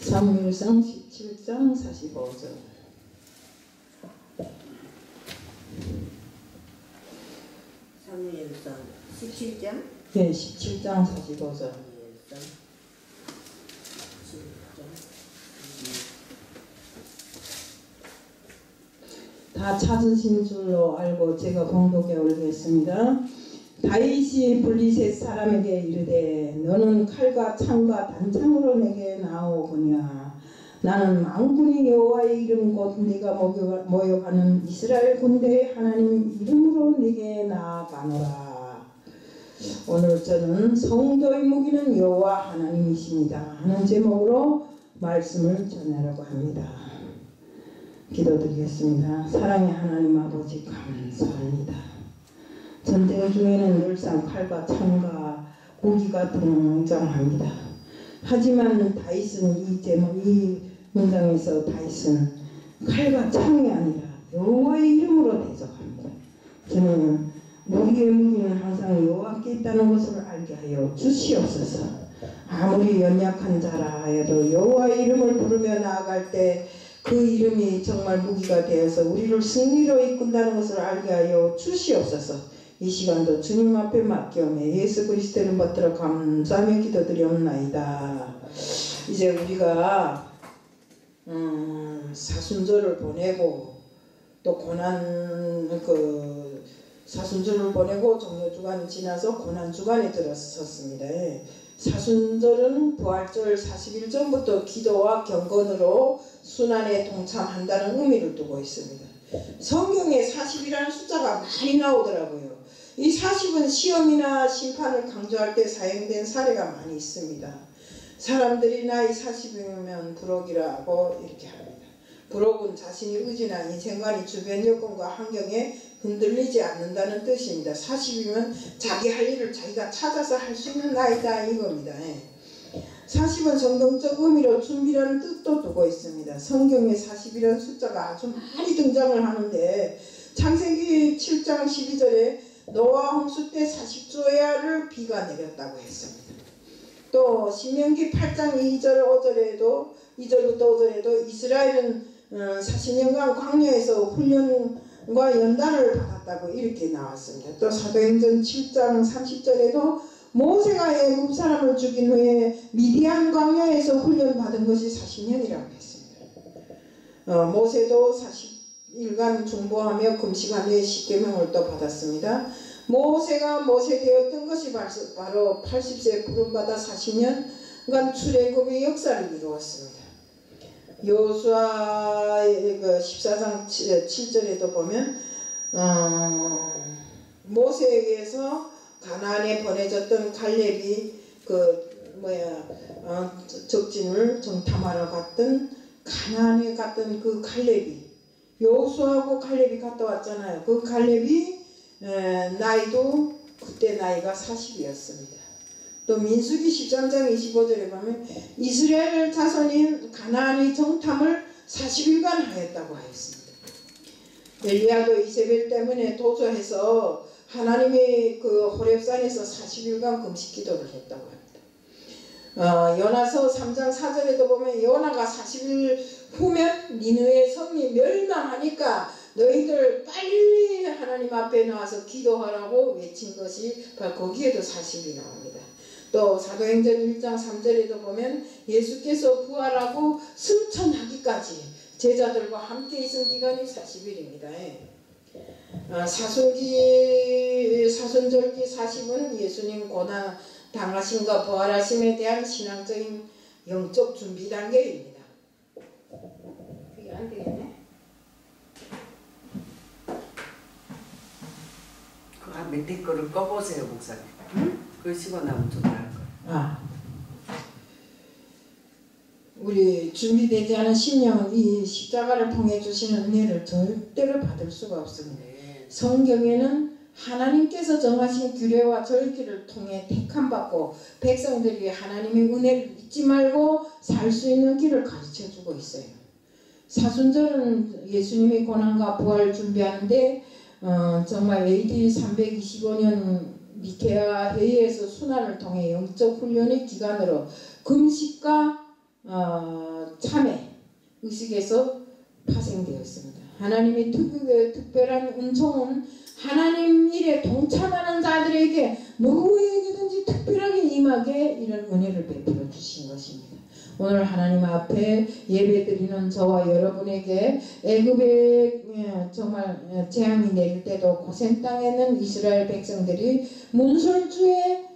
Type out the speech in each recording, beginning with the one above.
사무엘상 17장 45절. 사무엘상 17장? 네, 17장 45절. 다 찾으신 줄로 알고 제가 봉독에 올리겠습니다. 다윗이 블리셋 사람에게 이르되 너는 칼과 창과 단창으로 내게 나오거냐. 나는 만군의 여호와의 이름 곧 네가 모여가는 이스라엘 군대의 하나님 이름으로 네게 나아가노라. 오늘 저는 성도의 무기는 여호와 하나님이십니다 하는 제목으로 말씀을 전하려고 합니다. 기도드리겠습니다. 사랑의 하나님 아버지 감사합니다. 전쟁 중에는 늘상 칼과 창과 무기가 등장합니다. 하지만 다윗은 이 문장에서 다윗은 칼과 창이 아니라 여호와의 이름으로 대적합니다. 저는 우리의 무기는 항상 여호와께 있다는 것을 알게 하여 주시옵소서. 아무리 연약한 자라 하여도 여호와의 이름을 부르며 나아갈 때 그 이름이 정말 무기가 되어서 우리를 승리로 이끈다는 것을 알게 하여 주시옵소서. 이 시간도 주님 앞에 맡겨오며 예수 그리스도를 받들어 감사하며 기도드리옵나이다. 이제 우리가 사순절을 보내고 또 고난 사순절을 보내고 종료주간이 지나서 고난주간에 들어섰습니다. 사순절은 부활절 40일 전부터 기도와 경건으로 순환에 동참한다는 의미를 두고 있습니다. 성경에 40이라는 숫자가 많이 나오더라고요. 이 40은 시험이나 심판을 강조할 때 사용된 사례가 많이 있습니다. 사람들이 나이 40이면 부록이라고 이렇게 합니다. 부록은 자신의 의지나 인생관이 주변 여건과 환경에 흔들리지 않는다는 뜻입니다. 40이면 자기 할 일을 자기가 찾아서 할 수 있는 나이다 이겁니다. 40은 성경적 의미로 준비라는 뜻도 두고 있습니다. 성경에 40이라는 숫자가 아주 많이 등장을 하는데 창세기 7장 12절에 노아 홍수 때 40조야를 비가 내렸다고 했습니다. 또 신명기 8장 2절부터 5절에도 이스라엘은 40년간 광야에서 훈련과 연단을 받았다고 이렇게 나왔습니다. 또 사도행전 7장 30절에도 모세가 애굽 사람을 죽인 후에 미디안 광야에서 훈련받은 것이 40년이라고 했습니다. 모세도 40일간 중보하며 금식하며 십계명을 또 받았습니다. 모세가 모세되었던 것이 바로 80세 부름받아 40년간 출애굽의 역사를 이루었습니다. 여호수아의 14장 7절에도 보면 모세에게서 가나안에 보내졌던 갈렙이 적진을 정탐하러 갔던 가나안에 갔던 그 갈렙이 여호수아하고 갈렙이 갔다 왔잖아요. 그 갈렙이 나이도 그때 나이가 40이었습니다. 또 민수기 13장 25절에 보면 이스라엘 자손인 가나안의 정탐을 40일간 하였다고 하였습니다. 엘리야도 이세벨 때문에 도주해서 하나님의 그 호렙산에서 40일간 금식 기도를 했다고 합니다. 요나서 3장 4절에도 보면 요나가 40일 후면 니느웨 성이 멸망하니까 너희들 빨리 하나님 앞에 나와서 기도하라고 외친 것이 바로 거기에도 40이 나옵니다. 또 사도행전 1장 3절에도 보면 예수께서 부활하고 승천하기까지 제자들과 함께 있은 기간이 40일입니다. 사순절기 40은 예수님 고난 당하심과 부활하심에 대한 신앙적인 영적 준비 단계입니다. 그게 안 되겠네. 그 밑에 거를 꺼보세요, 목사님. 응? 그러시고 나면 좀 나을 거예요. 우리 준비되지 않은 심령은 이 십자가를 통해 주시는 은혜를 절대로 받을 수가 없습니다. 성경에는 하나님께서 정하신 규례와 절기를 통해 택함받고 백성들이 하나님의 은혜를 잊지 말고 살 수 있는 길을 가르쳐주고 있어요. 사순절은 예수님의 고난과 부활을 준비하는데 정말 AD 325년 니케아 회의에서 순환을 통해 영적 훈련의 기간으로 금식과 의식에서 파생되었습니다. 하나님이 특별한 은총은 하나님 일에 동참하는 자들에게 누구에게든지 특별하게 임하게 이런 은혜를 베풀어 주신 것입니다. 오늘 하나님 앞에 예배드리는 저와 여러분에게 애굽에 정말 재앙이 내릴 때도 고센 땅에 있는 이스라엘 백성들이 문설주에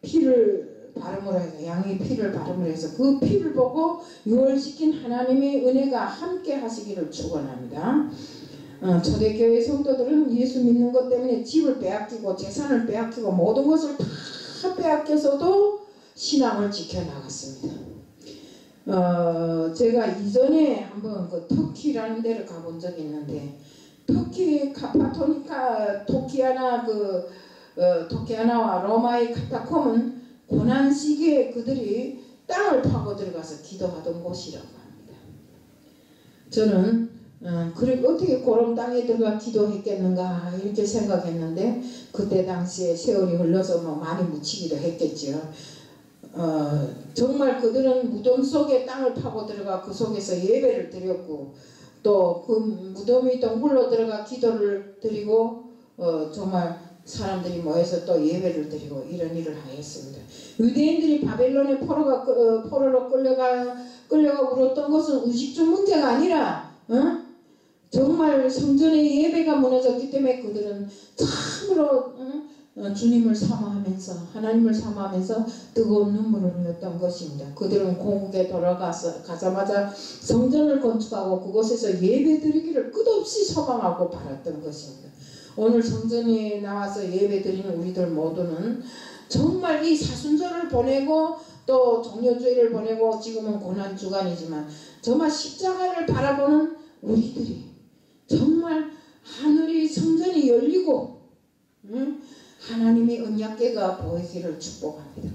피를 발음을 해서 양의 피를 발음을 해서 그 피를 보고 유월시킨 하나님의 은혜가 함께 하시기를 축원합니다. 초대교회 성도들은 예수 믿는 것 때문에 집을 빼앗기고 재산을 빼앗기고 모든 것을 다 빼앗겨서도 신앙을 지켜나갔습니다. 제가 이전에 한번 그 터키라는 데를 가본 적이 있는데 터키 카파토니카 토키아나와 로마의 카타콤은 고난 시기에 그들이 땅을 파고 들어가서 기도하던 곳이라고 합니다. 저는 그래 어떻게 그런 땅에 들어가 기도했겠는가 이렇게 생각했는데 그때 당시에 세월이 흘러서 뭐 많이 묻히기도 했겠죠. 정말 그들은 무덤 속에 땅을 파고 들어가 그 속에서 예배를 드렸고 또 그 무덤이 동굴로 들어가 기도를 드리고 정말 사람들이 모여서 또 예배를 드리고 이런 일을 하였습니다. 유대인들이 바벨론의 포로로 끌려가 울었던 것은 의식주 문제가 아니라 정말 성전의 예배가 무너졌기 때문에 그들은 참으로 주님을 사모하면서 하나님을 사모하면서 뜨거운 눈물을 흘렸던 것입니다. 그들은 고국에 가자마자 성전을 건축하고 그곳에서 예배드리기를 끝없이 소망하고 바랐던 것입니다. 오늘 성전에 나와서 예배드리는 우리들 모두는 정말 이 사순절을 보내고 또 종려주일을 보내고 지금은 고난주간이지만 정말 십자가를 바라보는 우리들이 정말 하늘이 성전이 열리고 하나님의 언약궤가 보이기를 축복합니다.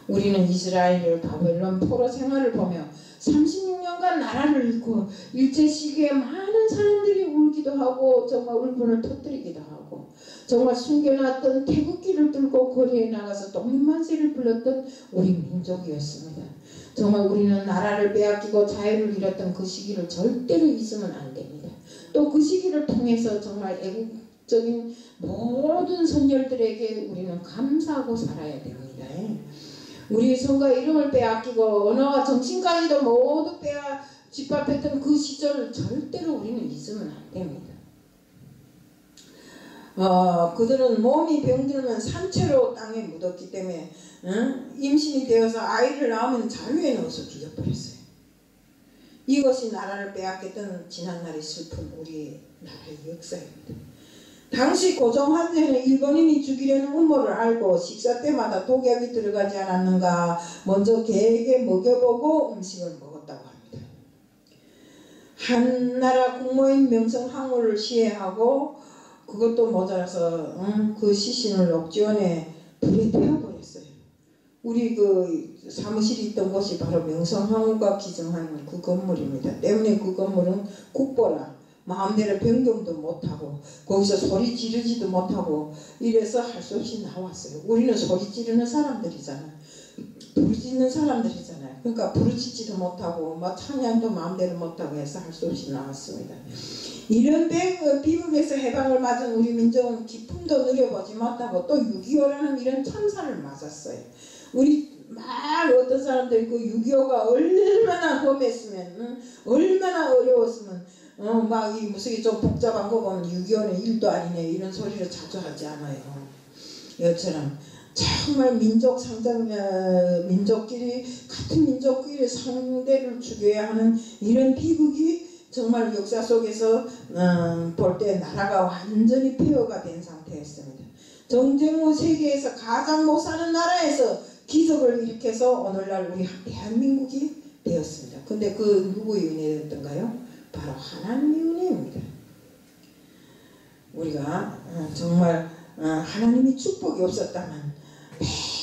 우리는 이스라엘 바벨론 포로 생활을 보며 36년간 나라를 잃고 일제 시기에 많은 사람들이 울기도 하고 정말 울분을 터뜨리기도 하고 정말 숨겨놨던 태극기를 들고 거리에 나가서 독립만세를 불렀던 우리 민족이었습니다. 정말 우리는 나라를 빼앗기고 자유를 잃었던 그 시기를 절대로 잊으면 안 됩니다. 또 그 시기를 통해서 정말 애국적인 모든 선열들에게 우리는 감사하고 살아야 됩니다. 우리 성과 이름을 빼앗기고 언어와 정신까지도 모두 짓밟혔던 그 시절을 절대로 우리는 잊으면 안 됩니다. 그들은 몸이 병들면 산채로 땅에 묻었기 때문에 임신이 되어서 아이를 낳으면 자루에 넣어서 죽여버렸어요. 이것이 나라를 빼앗겼던 지난날의 슬픈 우리 나라의 역사입니다. 당시 고종 황제는 일본인이 죽이려는 음모를 알고 식사 때마다 독약이 들어가지 않았는가 먼저 개에게 먹여보고 음식을 먹었다고 합니다. 한나라 국모인 명성황후를 시해하고 그것도 모자라서 그 시신을 옥지원에 불에 태워버렸어요. 우리 그 사무실이 있던 곳이 바로 명성황후가 기증한 그 건물입니다. 때문에 그 건물은 국보라 마음대로 변경도 못하고 거기서 소리 지르지도 못하고 이래서 할 수 없이 나왔어요. 우리는 소리 지르는 사람들이잖아요. 부르짖는 사람들이잖아요. 그러니까 부르짖지도 못하고 뭐 찬양도 마음대로 못하고 해서 할 수 없이 나왔습니다. 이런 비극에서 해방을 맞은 우리 민족은 기쁨도 누려보지 못하고 또 6.25라는 이런 참사를 맞았어요. 우리 막 어떤 사람들이 그 6.25가 얼마나 험했으면 얼마나 어려웠으면 막 이 무색이 좀 복잡한 거 보면 6.25는 일도 아니네 이런 소리를 자주 하지 않아요. 이처럼 정말 민족끼리 같은 민족끼리 상대를 죽여야 하는 이런 비극이 정말 역사 속에서 볼 때 나라가 완전히 폐허가 된 상태였습니다. 전쟁 후 세계에서 가장 못 사는 나라에서 기적을 일으켜서 오늘날 우리 대한민국이 되었습니다. 근데 그 누구의 은혜였던가요? 바로 하나님의 은혜입니다. 우리가 정말 하나님의 축복이 없었다면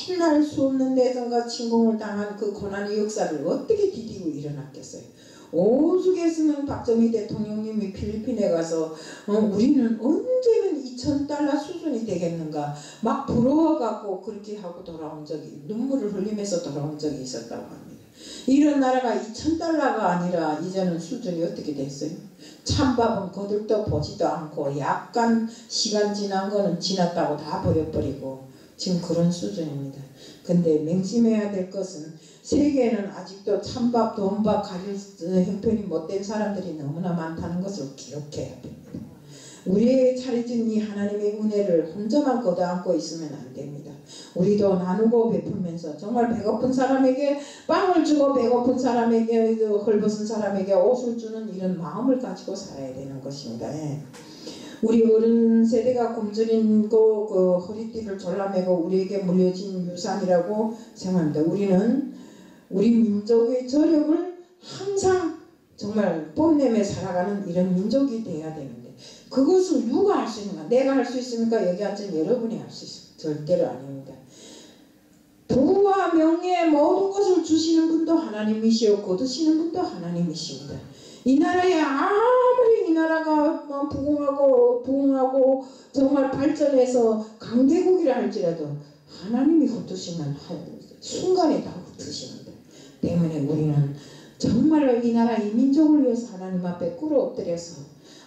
맨날 수 없는 내전과 침공을 당한 그 고난의 역사를 어떻게 디디고 일어났겠어요. 오죽했으면 박정희 대통령님이 필리핀에 가서 우리는 언제면 $2,000 수준이 되겠는가 막 부러워갖고 그렇게 하고 돌아온 적이 눈물을 흘리면서 돌아온 적이 있었다고 합니다. 이런 나라가 2,000달러가 아니라 이제는 수준이 어떻게 됐어요? 찬밥은 거들떠 보지도 않고 약간 시간 지난 거는 지났다고 다 버려버리고 지금 그런 수준입니다. 근데 맹심해야 될 것은 세계에는 아직도 찬밥, 돈밥 가릴 형편이 못된 사람들이 너무나 많다는 것을 기억해야 됩니다. 우리에게 차려진 이 하나님의 은혜를 혼자만 걷어안고 있으면 안 됩니다. 우리도 나누고 베풀면서 정말 배고픈 사람에게 빵을 주고 배고픈 사람에게 헐벗은 사람에게 옷을 주는 이런 마음을 가지고 살아야 되는 것입니다. 우리 어른 세대가 굶주린 그 허리띠를 졸라매고 우리에게 물려진 유산이라고 생각합니다. 우리는 우리 민족의 저력을 항상 정말 뽐내며 살아가는 이런 민족이 되어야 되는데 그것을 누가 할 수 있는가? 내가 할 수 있습니까? 여기 앉은 여러분이 할 수 있습니다. 절대로 아닙니다. 부와 명예 모든 것을 주시는 분도 하나님이시오 거두시는 분도 하나님이십니다. 이 나라에 아무리 이 나라가 부흥하고 정말 발전해서 강대국이라 할지라도 하나님이 흩으시면 순간에 다 흩으십니다. 때문에 우리는 정말로 이 나라 이 민족을 위해서 하나님 앞에 꿇어 엎드려서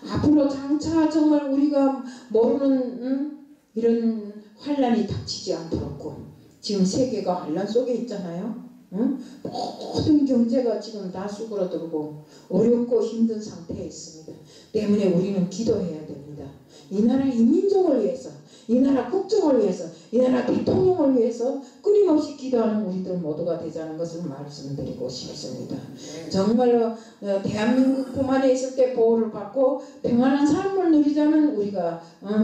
앞으로 장차 정말 우리가 모르는 이런 환란이 닥치지 않도록 지금 세계가 환란 속에 있잖아요. 모든 경제가 지금 다 수그러들고 어렵고 힘든 상태에 있습니다. 때문에 우리는 기도해야 됩니다. 이 나라 이 민족을 위해서 이 나라 국정을 위해서 이 나라 대통령을 위해서 끊임없이 기도하는 우리들 모두가 되자는 것을 말씀드리고 싶습니다. 정말로 대한민국 안에 있을 때 보호를 받고 평안한 삶을 누리자면 우리가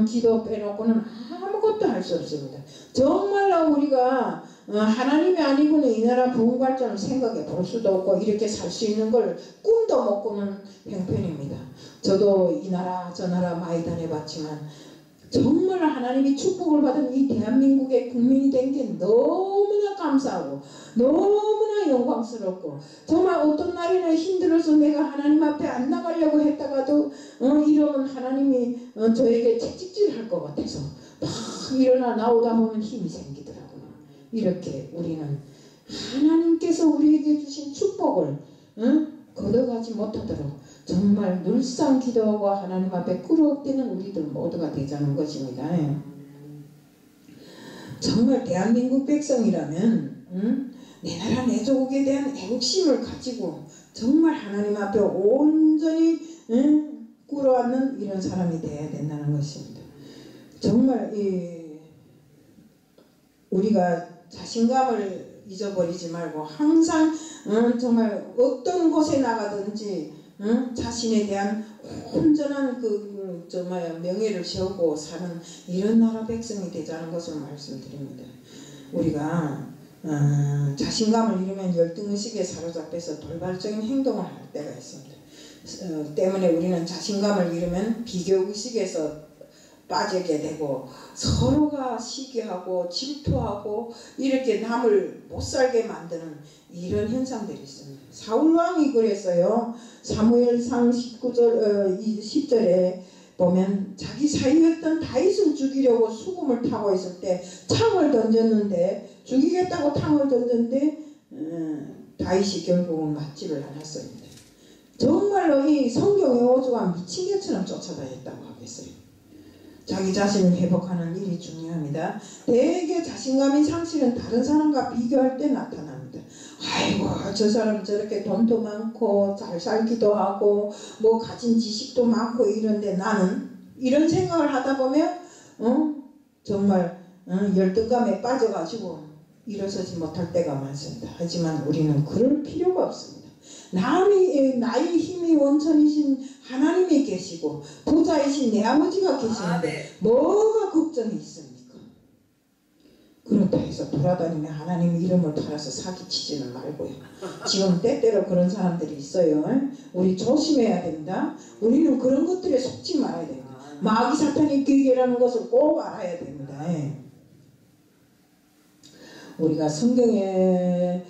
기도 빼놓고는 아무것도 할 수 없습니다. 정말로 우리가 하나님이 아니고는 이 나라 부흥 발전을 생각해 볼 수도 없고 이렇게 살 수 있는 걸 꿈도 못 꾸는 형편입니다. 저도 이 나라 저 나라 많이 다녀봤지만 정말 하나님이 축복을 받은 이 대한민국의 국민이 된 게 너무나 감사하고 너무나 영광스럽고 정말 어떤 날에는 힘들어서 내가 하나님 앞에 안 나가려고 했다가도 이러면 하나님이 저에게 채찍질할 것 같아서 막 일어나 나오다 보면 힘이 생기더라고요. 이렇게 우리는 하나님께서 우리에게 주신 축복을 걷어가지 못하도록 정말 늘상 기도하고 하나님 앞에 꿇어엎드는 우리들 모두가 되자는 것입니다. 정말 대한민국 백성이라면 내 나라 내 조국에 대한 애국심을 가지고 정말 하나님 앞에 온전히 꿇어앉는 이런 사람이 되어야 된다는 것입니다. 정말 우리가 자신감을 잊어버리지 말고 항상 정말 어떤 곳에 나가든지 자신에 대한 온전한 정말 명예를 세우고 사는 이런 나라 백성이 되자는 것을 말씀드립니다. 우리가 자신감을 잃으면 열등의식에 사로잡혀서 돌발적인 행동을 할 때가 있습니다. 때문에 우리는 자신감을 잃으면 비교의식에서 빠지게 되고 서로가 시기하고 질투하고 이렇게 남을 못살게 만드는 이런 현상들이 있습니다. 사울왕이 그랬어요. 사무엘상 10절에 보면 자기 사이였던 다윗을 죽이려고 수금을 타고 있을 때 창을 던졌는데 죽이겠다고 창을 던졌는데 다윗이 결국은 맞지를 않았습니다. 정말로 이 성경의 오주가 미친 개처럼 쫓아다녔다고 하겠어요. 자기 자신을 회복하는 일이 중요합니다. 대개 자신감이 상실은 다른 사람과 비교할 때 나타납니다. 아이고 저 사람 저렇게 돈도 많고 잘 살기도 하고 뭐 가진 지식도 많고 이런데 나는 이런 생각을 하다 보면 정말 열등감에 빠져가지고 일어서지 못할 때가 많습니다. 하지만 우리는 그럴 필요가 없습니다. 나의 힘이 원천이신 하나님이 계시고 부자이신 내 아버지가 계시는데 뭐가 걱정이 있습니까? 그렇다 해서 돌아다니며 하나님 이름을 팔아서 사기치지는 말고요. 지금 때때로 그런 사람들이 있어요. 우리 조심해야 된다. 우리는 그런 것들에 속지 말아야 됩니다. 마귀 사탄의 계계라는 것을 꼭 알아야 됩니다. 우리가 성경에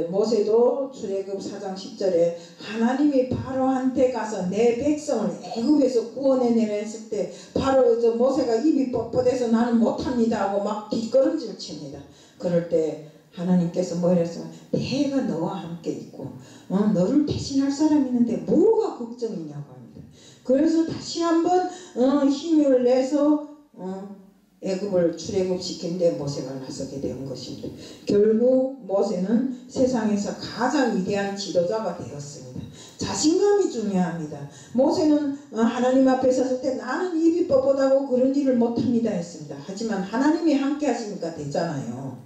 모세도 출애굽 4장 10절에 하나님이 바로한테 가서 내 백성을 애굽에서 구원해내라 했을 때 바로 모세가 입이 뻣뻣해서 나는 못합니다 하고 막 뒷걸음질 칩니다. 그럴 때 하나님께서 뭐 이랬어요? 내가 너와 함께 있고 너를 대신할 사람이 있는데 뭐가 걱정이냐고 합니다. 그래서 다시 한번 힘을 내서 애굽을 출애굽시키는데 모세가 나서게 된 것입니다. 결국 모세는 세상에서 가장 위대한 지도자가 되었습니다. 자신감이 중요합니다. 모세는 하나님 앞에 섰을 때 나는 입이 뻣뻣하고 그런 일을 못합니다 했습니다. 하지만 하나님이 함께 하시니까 되잖아요.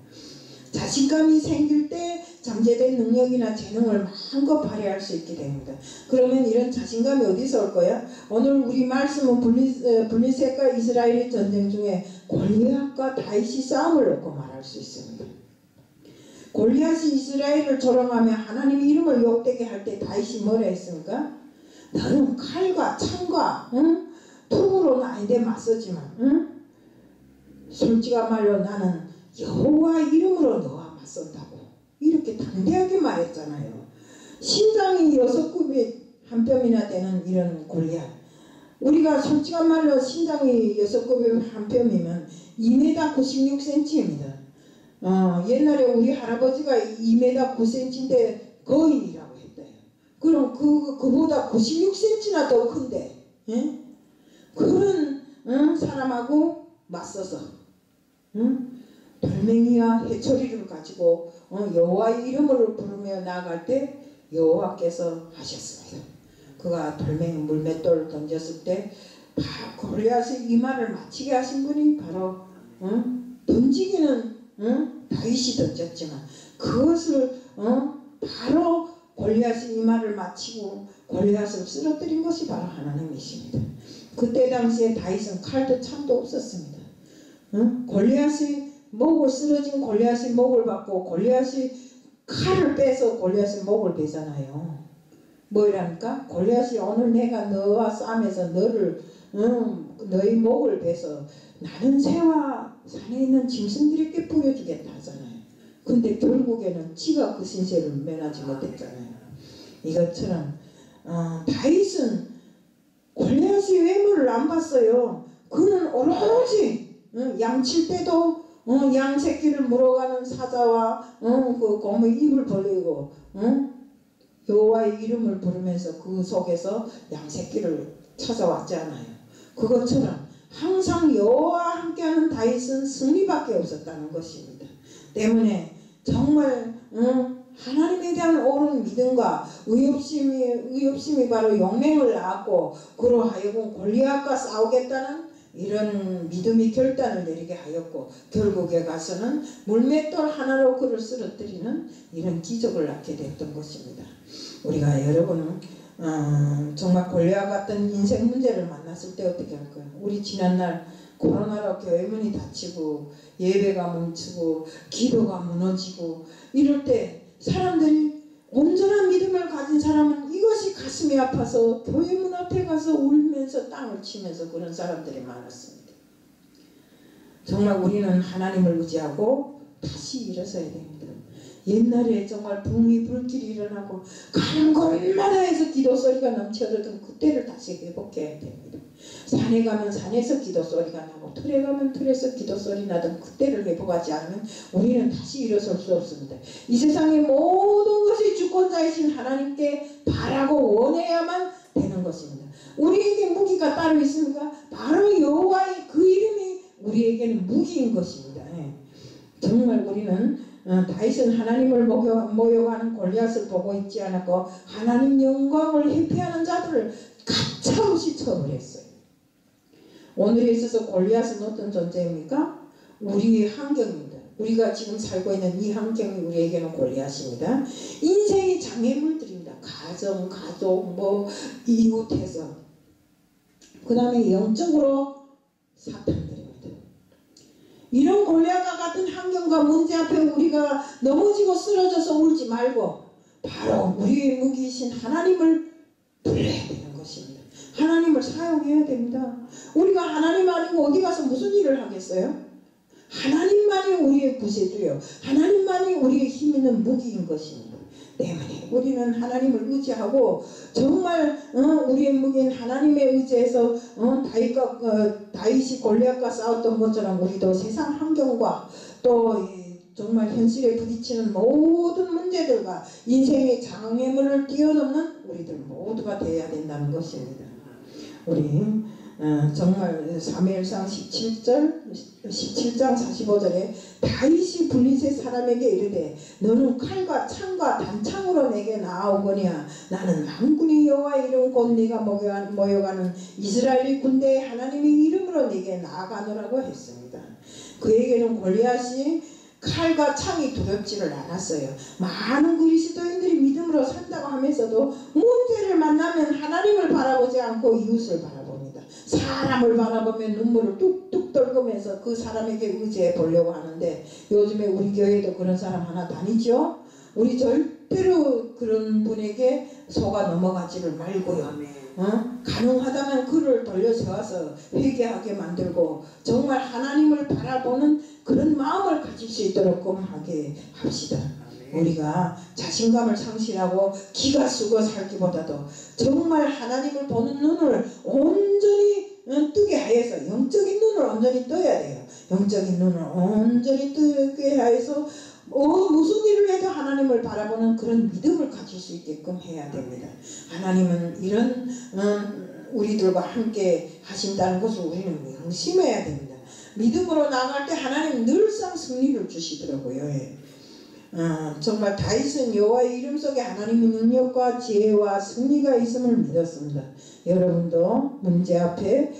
자신감이 생길 때 잠재된 능력이나 재능을 마음껏 발휘할 수 있게 됩니다. 그러면 이런 자신감이 어디서 올 거야? 오늘 우리 말씀은 블레셋과 이스라엘의 전쟁 중에 골리앗과 다윗이 싸움을 놓고 말할 수 있습니다. 골리앗이 이스라엘을 조롱하며 하나님 이름을 욕되게 할 때 다윗이 뭐라 했습니까? 너는 칼과 창과 톱으로는 아닌데 맞서지만 솔직한 말로 나는 여호와 이름으로 너와 맞선다고 이렇게 담대하게 말했잖아요. 신장이 6굽이 한 뼘이나 되는 이런 골리앗, 우리가 솔직한 말로 신장이 6굽이 한 뼘이면 2m 96cm입니다. 옛날에 우리 할아버지가 2m 9cm인데 거인이라고 했대요. 그럼 그보다 96cm나 더 큰데 그런 사람하고 맞서서 돌멩이와 해초리를 가지고 여호와의 이름을 부르며 나아갈 때 여호와께서 하셨습니다. 그가 돌멩이 물맷돌을 던졌을 때 골리앗의 이마를 맞히게 하신 분이 바로 던지기는 다윗이 던졌지만 그것을 바로 골리앗의 이마를 맞히고 골리앗을 쓰러뜨린 것이 바로 하나님이십니다. 그때 당시에 다윗은 칼도 창도 없었습니다. 골리앗의 목을 쓰러진 골리앗의 목을 받고 골리앗의 칼을 빼서 골리앗의 목을 베잖아요. 뭐이랍니까? 골리앗이 오늘 내가 너와 싸움에서 너의 목을 베서 나는 새와 산에 있는 짐승들에게 보여주겠다 하잖아요. 근데 결국에는 지가 그 신세를 면하지 못했잖아요. 이것처럼 다윗은 골리앗의 외모를 안 봤어요. 그는 오로지 양칠 때도 양 새끼를 물어가는 사자와 그 곰의 입을 벌리고 여호와의 이름을 부르면서 그 속에서 양 새끼를 찾아왔잖아요. 그것처럼 항상 여호와와 함께하는 다윗은 승리밖에 없었다는 것입니다. 때문에 정말 하나님에 대한 옳은 믿음과 의협심이 바로 용맹을 낳았고 그로 하여금 골리앗과 싸우겠다는 이런 믿음의 결단을 내리게 하였고 결국에 가서는 물맷돌 하나로 그를 쓰러뜨리는 이런 기적을 낳게 됐던 것입니다. 우리가 여러분은 정말 골리앗 같은 인생 문제를 만났을 때 어떻게 할까요? 우리 지난날 코로나로 교회 문이 닫히고 예배가 멈추고 기도가 무너지고 이럴 때 사람들이 온전한 믿음을 가진 사람은 이것이 가슴이 아파서 교회 문 앞에 가서 울면서 땅을 치면서 그런 사람들이 많았습니다. 정말 우리는 하나님을 의지하고 다시 일어서야 됩니다. 옛날에 정말 붕이 불길이 일어나고 가는 곳마다에서 기도 소리가 넘쳐들던 그때를 다시 회복해야 됩니다. 산에 가면 산에서 기도 소리가 나고 틀에 가면 틀에서 기도 소리 나던 그때를 회복하지 않으면 우리는 다시 일어설 수 없습니다. 이 세상의 모든 것이 주권자이신 하나님께 바라고 원해야만 되는 것입니다. 우리에게 무기가 따로 있습니까? 바로 여호와의 그 이름이 우리에게는 무기인 것입니다. 정말 우리는 다윗은 하나님을 모욕하는 골리앗을 보고 있지 않았고 하나님 영광을 회피하는 자들을 가차없이 처벌했어요. 오늘에 있어서 골리앗은 어떤 존재입니까? 우리의 환경입니다. 우리가 지금 살고 있는 이 환경이 우리에게는 골리앗입니다. 인생의 장애물들입니다. 가정, 가족, 이웃에서 그 다음에 영적으로 사탄들입니다. 이런 골리앗과 같은 환경과 문제 앞에 우리가 넘어지고 쓰러져서 울지 말고 바로 우리의 무기이신 하나님을 불러야 되는 것입니다. 하나님을 사용해야 됩니다. 우리가 하나님 아니고 어디 가서 무슨 일을 하겠어요? 하나님만이 우리의 구세주요. 하나님만이 우리의 힘 있는 무기인 것입니다. 때문에 우리는 하나님을 의지하고 정말 우리의 무기인 하나님에 의지해서 다윗이 골리앗과 싸웠던 것처럼 우리도 세상 환경과 또 정말 현실에 부딪히는 모든 문제들과 인생의 장애물을 뛰어넘는 우리들 모두가 되어야 된다는 것입니다. 우리 정말 사무엘상 17장 45절에 다윗이 블레셋 사람에게 이르되 너는 칼과 창과 단창으로 내게 나아오거니와 나는 만군의 여호와의 이름 곧 네가 모여가는 이스라엘의 군대의 하나님의 이름으로 내게 나아가노라고 했습니다. 그에게는 골리앗이 칼과 창이 두렵지를 않았어요. 많은 그리스도인들이 믿음으로 산다고 하면서도 문제를 만나면 하나님을 바라보지 않고 이웃을 바라봅니다. 사람을 바라보면 눈물을 뚝뚝 떨구면서 그 사람에게 의지해 보려고 하는데 요즘에 우리 교회에도 그런 사람 하나 다니죠. 우리 절대로 그런 분에게 속아 넘어가지를 말고요. 가능하다면 그를 돌려 세워서 회개하게 만들고 정말 하나님을 바라보는 그런 마음을 가질 수 있도록 하게 합시다. 우리가 자신감을 상실하고 기가 쓰고 살기보다도 정말 하나님을 보는 눈을 온전히 뜨게 하여서 영적인 눈을 온전히 떠야 돼요. 영적인 눈을 온전히 뜨게 하여서 무슨 일을 해도 하나님을 바라보는 그런 믿음을 가질 수 있게끔 해야 됩니다. 하나님은 이런 우리들과 함께 하신다는 것을 우리는 명심해야 됩니다. 믿음으로 나아갈 때 하나님 늘상 승리를 주시더라고요. 정말 다윗은 여호와의 이름 속에 하나님의 능력과 지혜와 승리가 있음을 믿었습니다. 여러분도 문제 앞에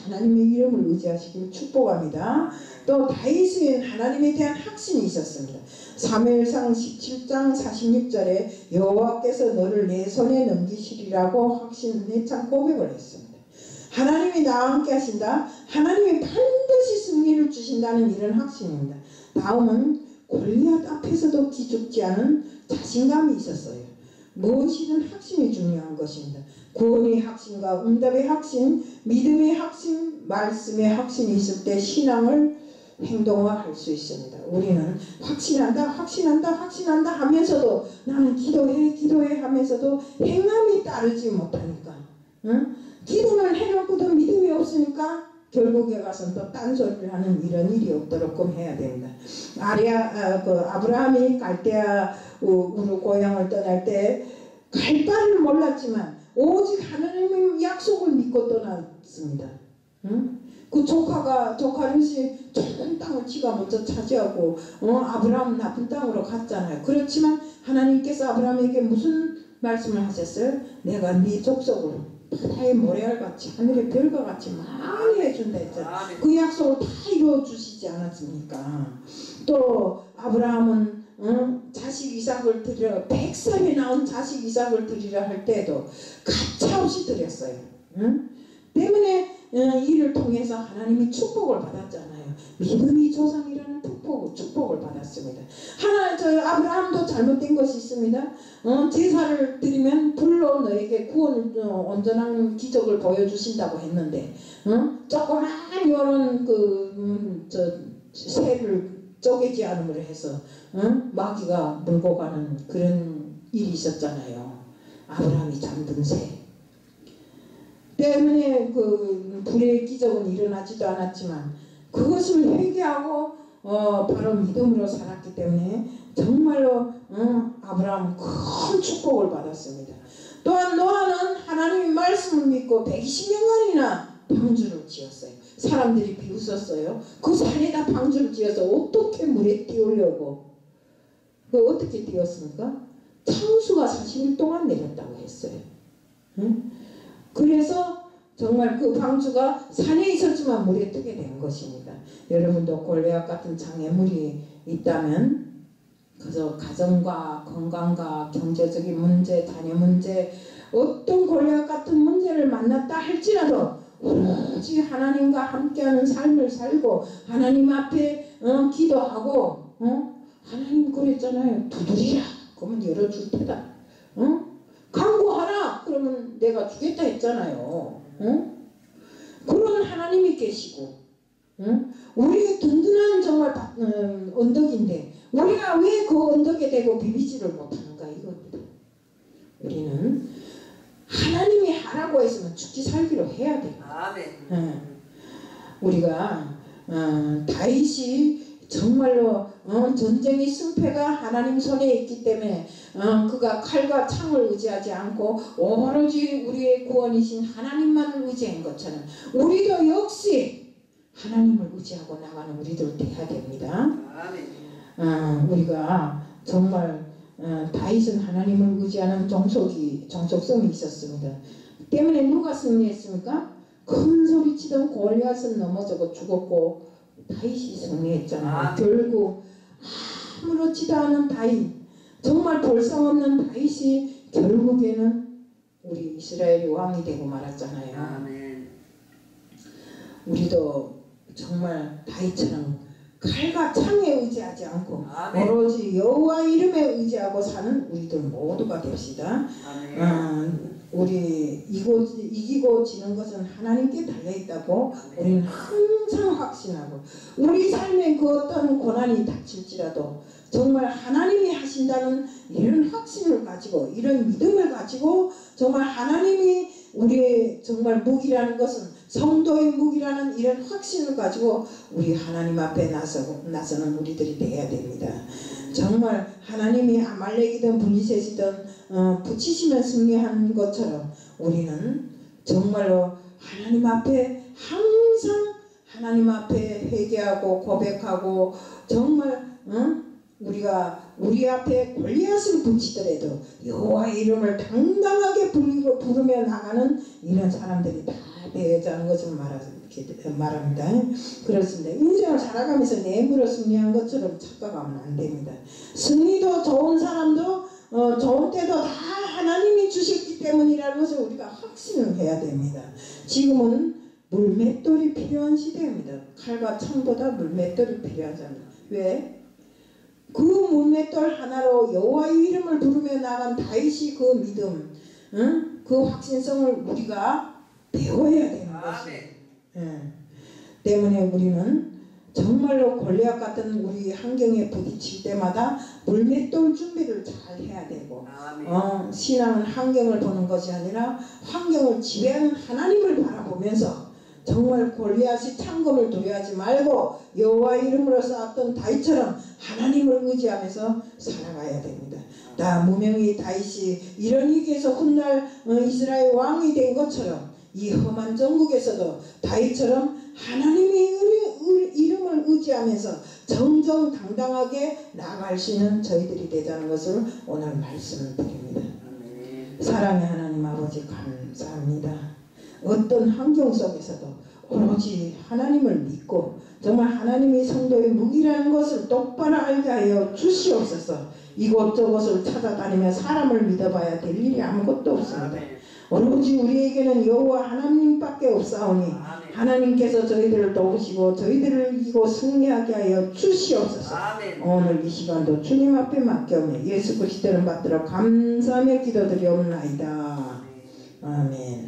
하나님의 이름을 의지하시기를 축복합니다. 또 다윗은 하나님에 대한 확신이 있었습니다. 사무엘상 17장 46절에 여호와께서 너를 내 손에 넘기시리라고 확신내찬 고백을 했습니다. 하나님이 나와 함께 하신다. 하나님이 반드시 승리를 주신다는 이런 확신입니다. 다음은 골리앗 앞에서도 기죽지 않은 자신감이 있었어요. 무엇이든 확신이 중요한 것입니다. 구원의 확신과 응답의 확신, 믿음의 확신, 말씀의 확신이 있을 때 신앙을 행동화할 수 있습니다. 우리는 확신한다 하면서도 나는 기도해 하면서도 행함이 따르지 못하니까 기도를 해놓고도 믿음이 없으니까 결국에 가서는 또 딴소리를 하는 이런 일이 없도록 해야 됩니다. 아브라함이 갈대아 우르 고향을 떠날 때 갈 바를 몰랐지만 오직 하나님의 약속을 믿고 떠났습니다. 그 조카 롯이 좋은 땅을 지가 먼저 차지하고 아브라함은 나쁜 땅으로 갔잖아요. 그렇지만 하나님께서 아브라함에게 무슨 말씀을 하셨어요? 내가 네 족속을 바다의 모래알같이 하늘의 별과 같이 많이 해준다 했잖아요. 그 약속을 다 이루어주시지 않았습니까? 또 아브라함은 자식 이삭을 드리라 100살에 나온 자식 이삭을 드리라 할 때도 가차없이 드렸어요. 때문에 이를 통해서 하나님이 축복을 받았잖아요. 믿음이 조상이라는 축복을 받았습니다. 아브라함도 잘못된 것이 있습니다. 제사를 드리면 불로 너에게 구원을 온전한 기적을 보여주신다고 했는데 조그만 요런 새를 쪼개지 않음으로 해서 마귀가 물고 가는 그런 일이 있었잖아요. 아브라함이 잠든 새 때문에 그 불의 기적은 일어나지도 않았지만 그것을 회개하고 바로 믿음으로 살았기 때문에 정말로 아브라함은 큰 축복을 받았습니다. 또한 노아는 하나님의 말씀을 믿고 120년간이나 방주를 지었어요. 사람들이 비웃었어요. 그 산에다 방주를 지어서 어떻게 물에 띄우려고 어떻게 띄웠습니까? 창수가 40일 동안 내렸다고 했어요. 그래서 정말 그 방주가 산에 있었지만 물에 뜨게 된 것입니다. 여러분도 골리앗 같은 장애물이 있다면 그저 가정과 건강과 경제적인 문제, 자녀 문제 어떤 골리앗 같은 문제를 만났다 할지라도 오로지 하나님과 함께하는 삶을 살고 하나님 앞에 기도하고 하나님 그랬잖아요. 두드리라 그러면 열어줄 테다. 간구하라 그러면 내가 주겠다 했잖아요. 그런 하나님이 계시고 우리가 든든한 정말 언덕인데 우리가 왜 그 언덕에 대고 비비지를 못하는가 이겁니다. 우리는 하나님이 하라고 했으면 죽기 살기로 해야 돼요. 아멘. 우리가 다윗이 정말로 전쟁의 승패가 하나님 손에 있기 때문에 그가 칼과 창을 의지하지 않고 오로지 우리의 구원이신 하나님만을 의지한 것처럼 우리도 역시 하나님을 의지하고 나가는 우리들 돼야 됩니다. 우리가 정말 다윗은 하나님을 의지하는 종속성이 있었습니다. 때문에 누가 승리했습니까? 큰 소리치던 골리앗은 넘어져고 죽었고 다윗이 승리했잖아요. 결국 아무렇지도 않은 다윗, 정말 볼상없는 다윗이 결국에는 우리 이스라엘의 왕이 되고 말았잖아요. 아멘. 우리도 정말 다윗처럼 칼과 창에 의지하지 않고 아멘. 오로지 여호와 이름에 의지하고 사는 우리들 모두가 됩시다. 우리 이기고 지는 것은 하나님께 달려있다고 우리는 항상 확신하고 우리 삶에 그 어떤 고난이 닥칠지라도 정말 하나님이 하신다는 이런 확신을 가지고 이런 믿음을 가지고 정말 하나님이 우리의 정말 무기라는 것은 성도의 무기라는 이런 확신을 가지고 우리 하나님 앞에 나서는 우리들이 되어야 됩니다. 정말 하나님이 아말렉이든 블레셋이든 붙이시면 승리한 것처럼 우리는 정말로 하나님 앞에 항상 하나님 앞에 회개하고 고백하고 정말 우리가 우리 앞에 골리앗을 붙이더라도 여호와의 이름을 당당하게 부르며 나가는 이런 사람들이 다 되어야하는 것을 말합니다. 그렇습니다. 인생을 살아가면서 내물어 승리한 것처럼 착각하면 안 됩니다. 승리도 좋은 사람도 좋은 때도 다 하나님이 주셨기 때문이라는 것을 우리가 확신을 해야 됩니다. 지금은 물맷돌이 필요한 시대입니다. 칼과 창보다 물맷돌이 필요하잖아요. 왜? 그 물맷돌 하나로 여호와의 이름을 부르며 나간 다윗이 그 믿음, 그 확신성을 우리가 배워야 되는 것이에요. 때문에 우리는 정말로 골리앗 같은 우리 환경에 부딪힐 때마다 물맷돌 준비를 잘 해야 되고 신앙은 환경을 보는 것이 아니라 환경을 지배하는 하나님을 바라보면서 정말 골리앗이 창검을 두려워하지 말고 여호와 이름으로 쌓았던 다윗처럼 하나님을 의지하면서 살아가야 됩니다. 나 무명의 다윗이 이런 위기에서 훗날 이스라엘 왕이 된 것처럼 이 험한 전국에서도 다윗처럼 하나님의 이름을 의지하면서 정정당당하게 나아갈 수 있는 저희들이 되자는 것을 오늘 말씀을 드립니다. 사랑의 하나님 아버지 감사합니다. 어떤 환경 속에서도 오로지 하나님을 믿고 정말 하나님이 성도의 무기라는 것을 똑바로 알게 하여 주시옵소서. 이곳저곳을 찾아다니며 사람을 믿어봐야 될 일이 아무것도 없습니다. 오로지 우리에게는 여호와 하나님밖에 없사오니 하나님께서 저희들을 도우시고 저희들을 이기고 승리하게 하여 주시옵소서. 오늘 이 시간도 주님 앞에 맡겨오며 예수 그리스도를 받들어 감사하며 기도드리옵나이다. 아멘.